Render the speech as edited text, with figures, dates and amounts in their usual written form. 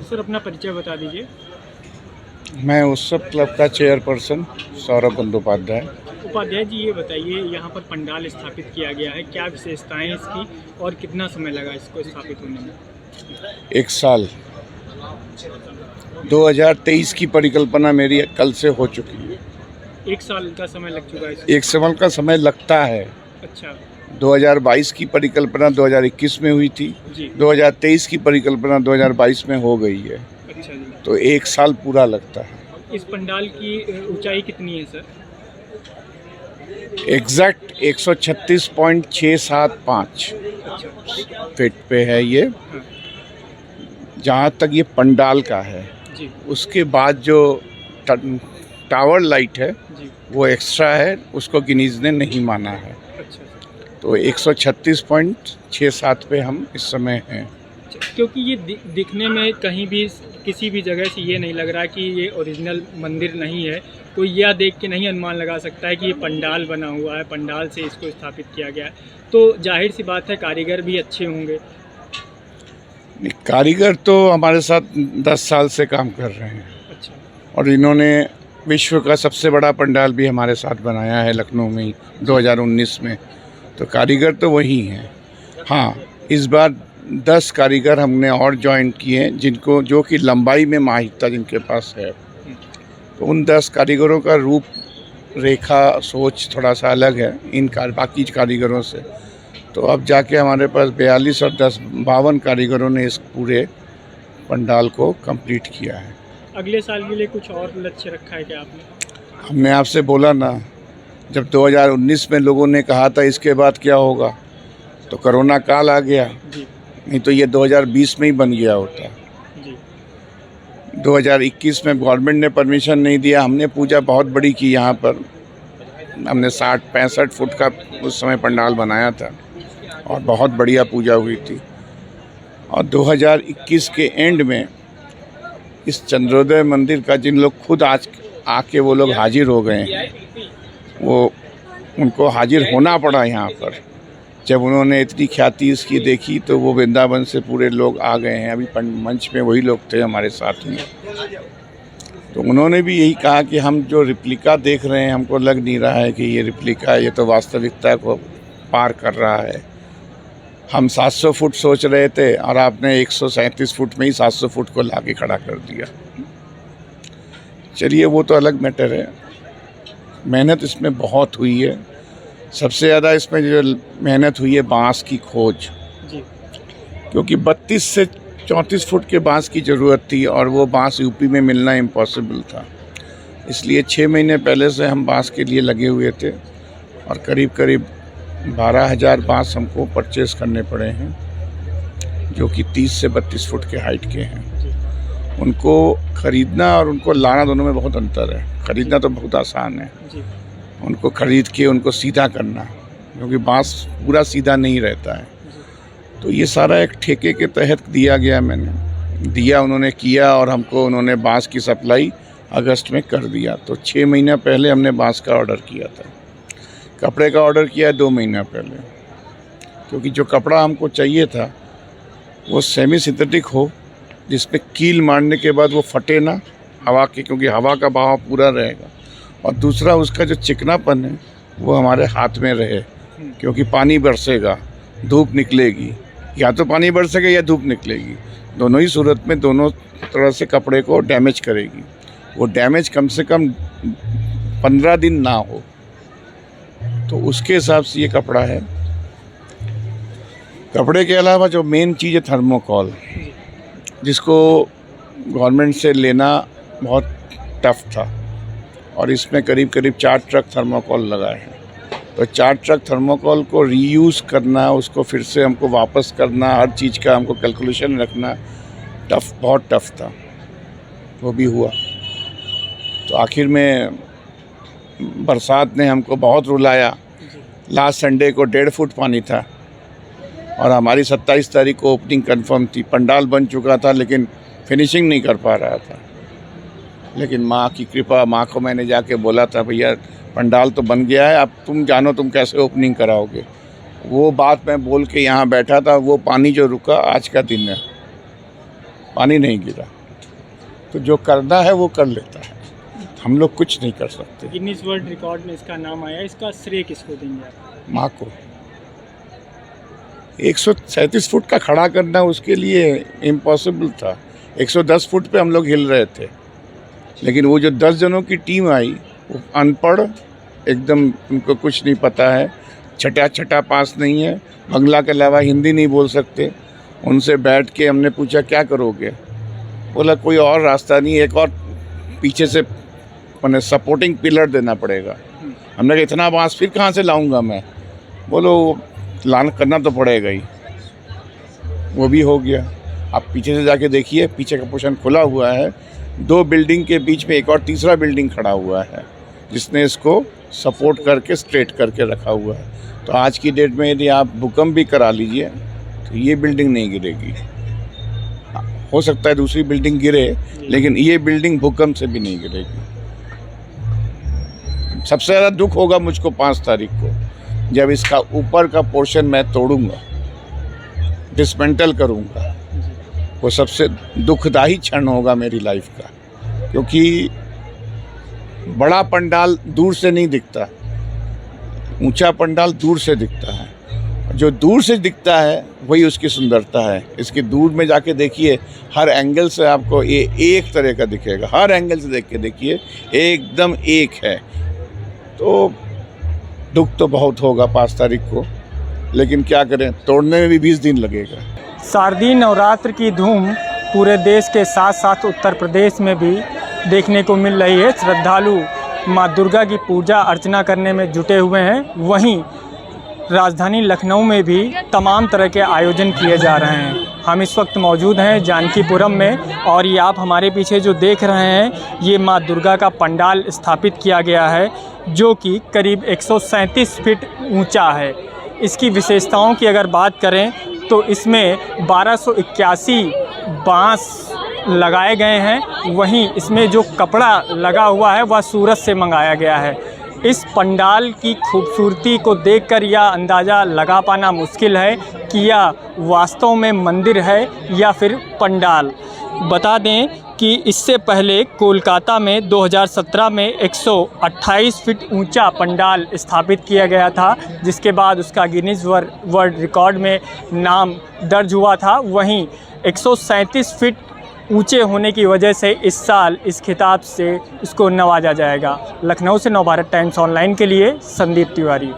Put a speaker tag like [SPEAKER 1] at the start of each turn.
[SPEAKER 1] Sir अपना परिचय बता दीजिए।
[SPEAKER 2] मैं उत्सव क्लब का चेयरपर्सन सौरभ बंदोपाध्याय।
[SPEAKER 1] उपाध्याय जी, ये बताइए यहाँ पर पंडाल स्थापित किया गया है, क्या विशेषताएं हैं इसकी और कितना समय लगा इसको स्थापित होने में?
[SPEAKER 2] 1 साल 2023 की परिकल्पना मेरी कल से हो चुकी है।
[SPEAKER 1] 1 साल का समय लग चुका है इसको?
[SPEAKER 2] 1 साल का समय लगता है।
[SPEAKER 1] अच्छा
[SPEAKER 2] 2022 की परिकल्पना 2021 में हुई थी
[SPEAKER 1] जी।
[SPEAKER 2] 2023 की परिकल्पना 2022 में हो गई है,
[SPEAKER 1] अच्छा जी।
[SPEAKER 2] तो 1 साल पूरा लगता है।
[SPEAKER 1] इस पंडाल की ऊंचाई कितनी है सर?
[SPEAKER 2] एग्जैक्ट 136.675
[SPEAKER 1] अच्छा
[SPEAKER 2] फीट पे है ये।
[SPEAKER 1] हाँ
[SPEAKER 2] जहाँ तक ये पंडाल का है,
[SPEAKER 1] जी
[SPEAKER 2] उसके बाद जो टावर लाइट है
[SPEAKER 1] जी।
[SPEAKER 2] वो एक्स्ट्रा है, उसको गिनीज ने नहीं माना है।
[SPEAKER 1] अच्छा
[SPEAKER 2] तो 136.67 पे हम इस समय हैं।
[SPEAKER 1] क्योंकि ये दिखने में कहीं भी किसी भी जगह से ये नहीं लग रहा कि ये ओरिजिनल मंदिर नहीं है, तो यह देख के नहीं अनुमान लगा सकता है कि ये पंडाल बना हुआ है, पंडाल से इसको स्थापित किया गया है। तो जाहिर सी बात है कारीगर भी अच्छे होंगे।
[SPEAKER 2] कारीगर तो हमारे साथ 10 साल से काम कर रहे हैं।
[SPEAKER 1] अच्छा
[SPEAKER 2] और इन्होंने विश्व का सबसे बड़ा पंडाल भी हमारे साथ बनाया है लखनऊ में ही 2019 में। तो कारीगर तो वही हैं। हाँ, इस बार 10 कारीगर हमने और ज्वाइन किए हैं, जिनको जो कि लंबाई में माहिरता जिनके पास है। तो उन 10 कारीगरों का रूप रेखा सोच थोड़ा सा अलग है बाकी कारीगरों से। तो अब जाके हमारे पास 42 और 10 52 कारीगरों ने इस पूरे पंडाल को कंप्लीट किया है।
[SPEAKER 1] अगले साल के लिए कुछ और लक्ष्य रखा है क्या आपने?
[SPEAKER 2] हमने आपसे बोला ना, जब 2019 में लोगों ने कहा था इसके बाद क्या होगा, तो कोरोना काल आ गया।
[SPEAKER 1] जी
[SPEAKER 2] नहीं तो ये 2020 में ही बन गया होता।
[SPEAKER 1] जी
[SPEAKER 2] 2021 में गवर्नमेंट ने परमिशन नहीं दिया। हमने पूजा बहुत बड़ी की यहाँ पर। हमने 60-65 फुट का उस समय पंडाल बनाया था और बहुत बढ़िया पूजा हुई थी। और 2021 के एंड में इस चंद्रोदय मंदिर का जिन लोग खुद आज आके वो लोग हाजिर हो गए हैं, वो उनको हाजिर होना पड़ा यहाँ पर। जब उन्होंने इतनी ख्याति इसकी देखी तो वो वृंदावन से पूरे लोग आ गए हैं। अभी मंच में वही लोग थे हमारे साथ में। तो उन्होंने भी यही कहा कि हम जो रिप्लिका देख रहे हैं, हमको लग नहीं रहा है कि ये रिप्लिका है, ये तो वास्तविकता को पार कर रहा है। हम 700 फुट सोच रहे थे और आपने 137 फुट में ही 700 फुट को लाके खड़ा कर दिया। चलिए, वो तो अलग मैटर है। मेहनत इसमें बहुत हुई है। सबसे ज़्यादा इसमें जो मेहनत हुई है बांस की खोज,
[SPEAKER 1] जी
[SPEAKER 2] क्योंकि 32 से 34 फुट के बांस की ज़रूरत थी और वो बांस यूपी में मिलना इम्पॉसिबल था। इसलिए 6 महीने पहले से हम बांस के लिए लगे हुए थे और करीब करीब 12,000 बांस हमको परचेज़ करने पड़े हैं, जो कि 30 से 32 फुट के हाइट के हैं। उनको ख़रीदना और उनको लाना दोनों में बहुत अंतर है। ख़रीदना तो बहुत आसान है,
[SPEAKER 1] जी
[SPEAKER 2] उनको ख़रीद के उनको सीधा करना, क्योंकि बांस पूरा सीधा नहीं रहता है। तो ये सारा एक ठेके के तहत दिया गया, मैंने दिया, उन्होंने किया और हमको उन्होंने बांस की सप्लाई अगस्त में कर दिया। तो 6 महीना पहले हमने बांस का ऑर्डर किया था। कपड़े का ऑर्डर किया 2 महीना पहले, क्योंकि जो कपड़ा हमको चाहिए था वो सेमी सिंथेटिक हो, जिसमें कील मारने के बाद वो फटे ना हवा के, क्योंकि हवा का बहाव पूरा रहेगा। और दूसरा, उसका जो चिकनापन है वो हमारे हाथ में रहे, क्योंकि पानी बरसेगा, धूप निकलेगी, या तो पानी बरसेगा या धूप निकलेगी। दोनों ही सूरत में दोनों तरह से कपड़े को डैमेज करेगी। वो डैमेज कम से कम 15 दिन ना हो, तो उसके हिसाब से ये कपड़ा है। कपड़े के अलावा जो मेन चीज़ है थर्मोकॉल, जिसको गवर्नमेंट से लेना बहुत टफ था, और इसमें करीब करीब 4 ट्रक थर्मोकॉल लगाए हैं। तो 4 ट्रक थर्मोकॉल को रीयूज़ करना, उसको फिर से हमको वापस करना, हर चीज़ का हमको कैलकुलेशन रखना बहुत टफ था। वो भी हुआ। तो आखिर में बरसात ने हमको बहुत रुलाया। लास्ट संडे को 1.5 फुट पानी था और हमारी 27 तारीख को ओपनिंग कंफर्म थी। पंडाल बन चुका था लेकिन फिनिशिंग नहीं कर पा रहा था। लेकिन माँ की कृपा, माँ को मैंने जाके बोला था, भैया पंडाल तो बन गया है, अब तुम जानो तुम कैसे ओपनिंग कराओगे। वो बात मैं बोल के यहाँ बैठा था। वो पानी जो रुका आज का दिन है। पानी नहीं गिरा। तो जो करना है वो कर लेता है, हम लोग कुछ नहीं कर सकते।
[SPEAKER 1] गिनीज वर्ल्ड रिकॉर्ड में इसका नाम आया, इसका श्रेय किसको देंगे आप?
[SPEAKER 2] माँ को। 137 फुट का खड़ा करना उसके लिए इम्पॉसिबल था। 110 फुट पे हम लोग हिल रहे थे, लेकिन वो जो 10 जनों की टीम आई वो अनपढ़, एकदम उनको कुछ नहीं पता है, छठा पास नहीं है, बंगला के अलावा हिंदी नहीं बोल सकते। उनसे बैठ के हमने पूछा क्या करोगे, बोला कोई और रास्ता नहीं, एक और पीछे से मैंने सपोर्टिंग पिलर देना पड़ेगा। हमने कहा इतना बांस फिर कहाँ से लाऊंगा मैं, बोलो लान करना तो पड़ेगा ही। वो भी हो गया। आप पीछे से जाके देखिए, पीछे का पोर्शन खुला हुआ है, 2 बिल्डिंग के बीच में एक और तीसरा बिल्डिंग खड़ा हुआ है जिसने इसको सपोर्ट करके स्ट्रेट करके रखा हुआ है। तो आज की डेट में यदि आप भूकंप भी करा लीजिए तो ये बिल्डिंग नहीं गिरेगी। हो सकता है दूसरी बिल्डिंग गिरे, लेकिन ये बिल्डिंग भूकंप से भी नहीं गिरेगी। सबसे ज़्यादा दुख होगा मुझको 5 तारीख को, जब इसका ऊपर का पोर्शन मैं तोड़ूंगा, डिसमेंटल करूंगा। वो सबसे दुखदाई क्षण होगा मेरी लाइफ का, क्योंकि बड़ा पंडाल दूर से नहीं दिखता, ऊंचा पंडाल दूर से दिखता है। जो दूर से दिखता है वही उसकी सुंदरता है। इसके दूर में जाके देखिए, हर एंगल से आपको ये एक तरह का दिखेगा, हर एंगल से देख के देखिए एकदम एक है। तो दुख तो बहुत होगा 5 तारीख को, लेकिन क्या करें, तोड़ने में भी 20 दिन लगेगा।
[SPEAKER 1] शारदीय नवरात्र की धूम पूरे देश के साथ साथ उत्तर प्रदेश में भी देखने को मिल रही है। श्रद्धालु माँ दुर्गा की पूजा अर्चना करने में जुटे हुए हैं। वहीं राजधानी लखनऊ में भी तमाम तरह के आयोजन किए जा रहे हैं। हम इस वक्त मौजूद हैं जानकीपुरम में, और ये आप हमारे पीछे जो देख रहे हैं ये माँ दुर्गा का पंडाल स्थापित किया गया है, जो कि करीब 137 फीट ऊंचा है। इसकी विशेषताओं की अगर बात करें तो इसमें 1281 बांस लगाए गए हैं। वहीं इसमें जो कपड़ा लगा हुआ है वह सूरत से मंगाया गया है। इस पंडाल की खूबसूरती को देखकर यह अंदाज़ा लगा पाना मुश्किल है कि यह वास्तव में मंदिर है या फिर पंडाल। बता दें कि इससे पहले कोलकाता में 2017 में 128 फीट ऊंचा पंडाल स्थापित किया गया था, जिसके बाद उसका गिनीज वर्ल्ड रिकॉर्ड में नाम दर्ज हुआ था। वहीं 137 फीट ऊंचे होने की वजह से इस साल इस खिताब से इसको नवाजा जाएगा। लखनऊ से नवभारत टाइम्स ऑनलाइन के लिए संदीप तिवारी।